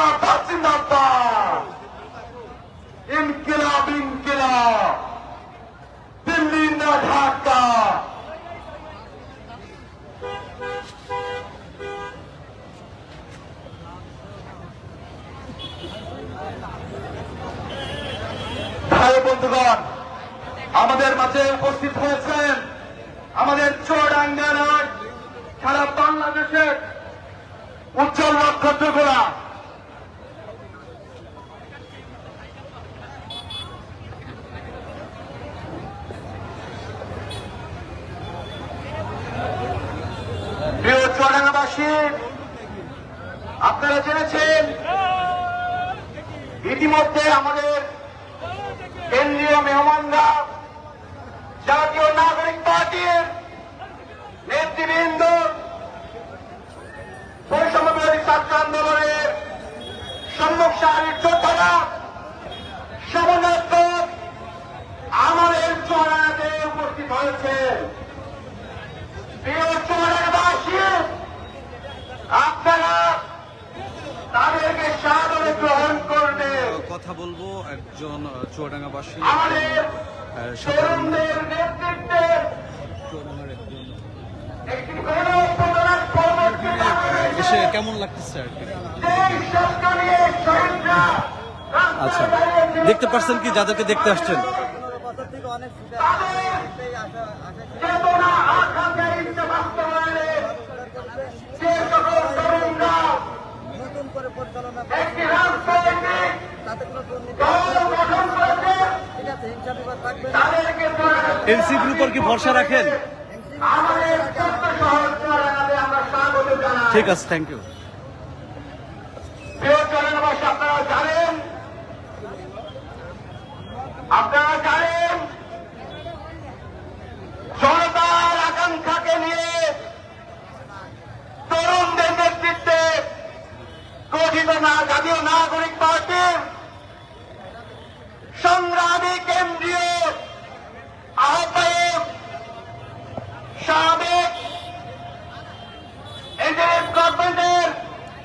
জিন্দাবাদ জিন্দাবাদ, ইনকিলাব ইনকিলাব, দিল্লি না ঢাকা। ভাই বন্ধুগণ, আমাদের মাঝে উপস্থিত হয়েছেন আমাদের চুয়াডাঙ্গার সারা বাংলাদেশের উজ্জ্বল নক্ষত্রগুলা। প্রিয় চুয়াডাঙ্গাবাসী, আপনারা জেনেছেন ইতিমধ্যে আমাদের কেন্দ্রীয় মেহমানরা জাতীয় নাগরিক পার্টির নেতৃবৃন্দ, বৈষম্যবিরোধী ছাত্র আন্দোলনের সম্মুখ সারির যোদ্ধারা, সমন্বয়ক আমাদের চুয়াডাঙ্গাতে উপস্থিত হয়েছে। প্রিয় চুয়াডাঙ্গাবাসী, আপনারা তাদেরকে সাদরে গ্রহণ করবে। কথা বলবো একজন চুয়াডাঙ্গাবাসী আমাদের তরুণদের নেতৃত্বে একটি গণপ্রজাতন্ত্রের কর্মসূচি এসে কেমন লাগতেছে আর কি? আচ্ছা, দেখতে পাচ্ছেন কি যাদেরকে দেখতে আসছেন? এনসিপির উপর কি ভরসা রাখেন? ঠিক আছে, থ্যাংক ইউ। আপনারা জানেন জনতার আকাঙ্ক্ষাকে নিয়ে তরুণদের নেতৃত্বে গঠিত জাতীয় নাগরিক পার্টির সংগ্রামী কেন্দ্রীয় আহ্বায়ক সাবেক এনডিএফ গভর্নমেন্টের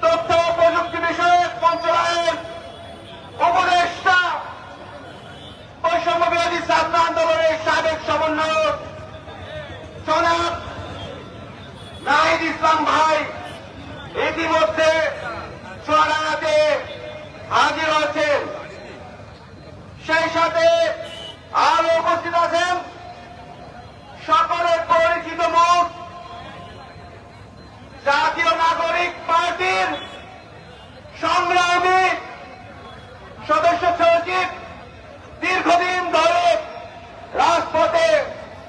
তথ্য ও প্রযুক্তি বিষয়ক মন্ত্রণালয়ের উপদেষ্টা, বৈষম্য বিরোধী ছাত্র আন্দোলনের সাবেক সমন্বয়ক জনাব নাহিদ ইসলাম ভাই ইতিমধ্যে চুয়াডাঙ্গাতে হাজির হয়েছেন। সেই সাথে আরো উপস্থিত আছেন সকলের পরিচিত মুখ জাতীয় নাগরিক পার্টির সংগ্রামী সদস্য সচিব, দীর্ঘদিন ধরে রাজপথে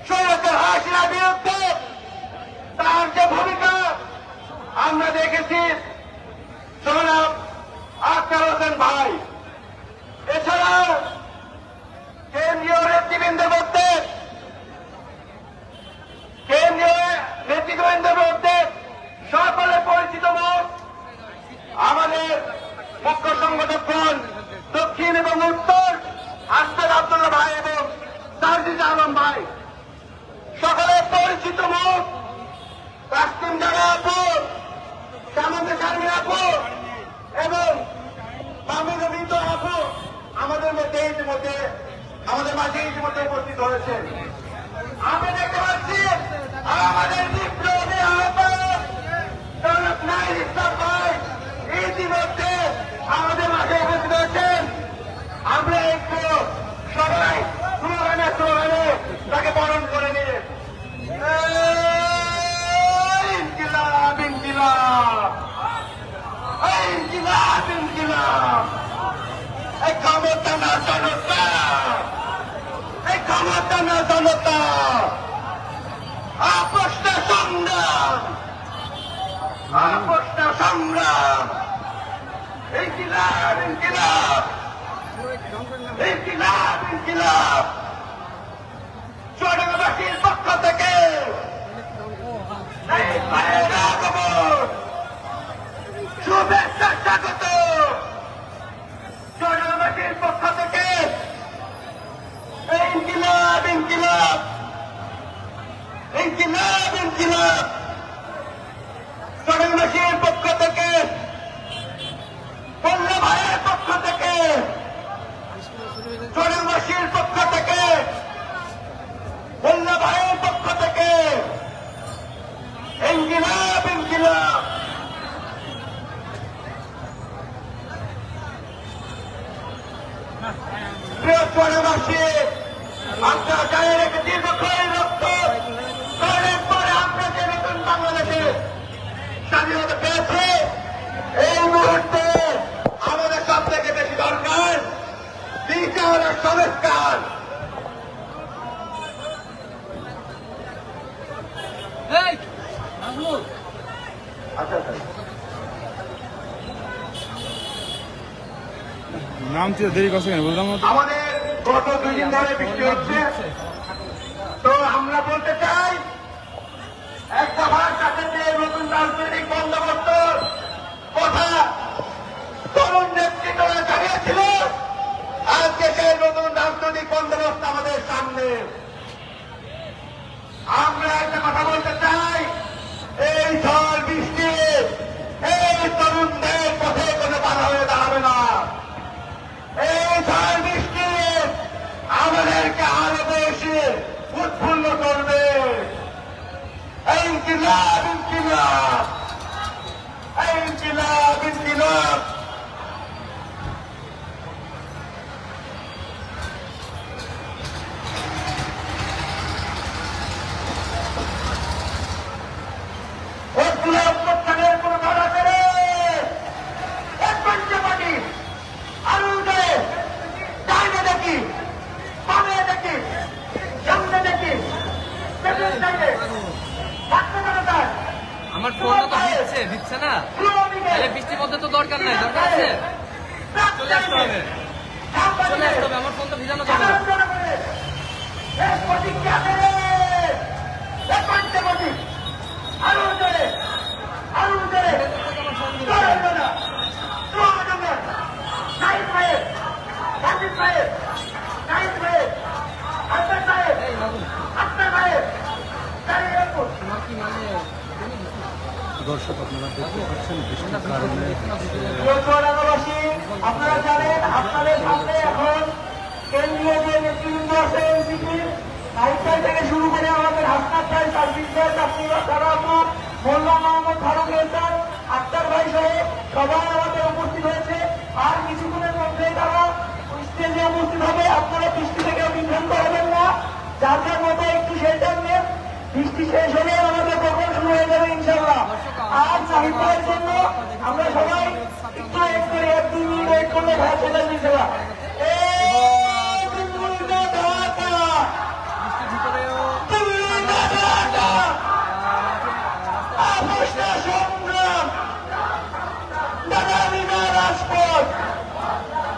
স্বৈরাচার হাসিনার বিরুদ্ধে তার যে ভূমিকা আমরা দেখেছি, জনাব আখতার হোসেন ভাই। এছাড়াও কেন্দ্রীয় নেতৃবৃন্দের মধ্যে সকলে পরিচিত মুখ আমাদের মুখ্য সংগঠকগণ দক্ষিণ এবং উত্তর, আস্তাদ আব্দুল্লাহ ভাই এবং সার্জিজ আলম ভাই, সকলে পরিচিত মুখ কাস্তিম জানা আপু, সামন্ত শারমিন আপু এবং মাহমুদ আপু আমাদের মধ্যে আমাদের মাঝে ইতিমধ্যে উপস্থিত হয়েছেন। আমি দেখতে পাচ্ছি আমাদের বিপ্লবী আহ্বায়ক জনাব নাহিদ ইসলাম ভাই ইতিমধ্যে আমাদের মাঝে উপস্থিত হয়েছেন। আমরা একটু সবাই স্লোগানে তাকে বরণ করে নিয়ে ইনকিলাব ইনকিলাব ইনকিলাব ইনকিলাব, এই ক্ষমতা না জনতা, এই ক্ষমতা না জনতা, আপোষটা সংগ্রাম, আপোষটা সংগ্রাম, ইনকিলাব ইনকিলাব ইনকিলাব ইনকিলাব। চুয়াডাঙ্গাবাসীর পক্ষ থেকে এই ভাইয়ের আগমন, শুভেচ্ছা স্বাগত। চুয়াডাঙ্গাবাসীর পক্ষ থেকে ইনকিলাব ইনকিলাব ইনকিলাব ইনকিলাব। চুয়াডাঙ্গাবাসীর পক্ষ থেকে আচ্ছা আচ্ছা নাম ছিল দেরি করছে কেন বুঝলাম না তো। আমাদের গত 2 দিন ধরে বৃষ্টি হচ্ছে, তো আমরা বলতে চাই একটা ভাগ কাছে যে নতুন রাজনৈতিক বন্দোবস্ত কথা তরুণ নেতৃত্বরা জানিয়েছিল, আজকে সেই নতুন রাজনৈতিক বন্দোবস্ত আমাদের সামনে। আমরা একটা কথা বলতে চাই, এই ঝড় বৃষ্টি এই তরুণদের পথে কোনো বাধা হয়ে দাঁড়াবে না। এই ঝড় বৃষ্টি আমাদেরকে আরো বেশি উৎফুল্ল করবে। ইনকিলাব ইনকিলাব ইনকিলাব ইনকিলাব। ইনকিলাব প্রত্যানের কোনো ধরা করে এক পঞ্চপাটি আরো উঠে ডাইনে দেখি বামে দেখি সামনে দেখি পেছন থেকে থাকতে পারে তার আমার ফোনটা তো দিচ্ছে না। তাহলে বৃষ্টির মধ্যে তো দরকার নাই, দরকার আছে চলে আসতে হবে, চলে আসতে হবে। আমার ফোন তো ভিজানো যাবে না। আরো উঠে আরো উঠে দর্শক আপনারা দেখতে পাচ্ছেন বৃষ্টির কারণে এলাকাবাসী, আপনারা জানেন আপনাদের সামনে এখন কেন্দ্রীয় যে নেতৃবৃন্দ আছে এনসিপির সাহিত্যায় থেকে শুরু করে আমাদের হাসনাত ভাই, সার্জিস ভাই, তাসমিমা সারা আপু, মোল্লা মোহাম্মদ ফারুক এহসান, আক্তার ভাই সহ সবাই আমাদের উপস্থিত হয়েছে। আর কিছুক্ষণের মধ্যেই তারা স্টেজে উপস্থিত হবে। আপনারা বৃষ্টি থেকে বিভ্রান্ত হবেন না, যার যার মতো একটু শেল্টার নেন। বৃষ্টি শেষ হলে আমাদের প্রোগ্রাম শুরু হয়ে যাবে ইনশাআল্লাহ। আর সাহিত্য ভাইয়ের জন্য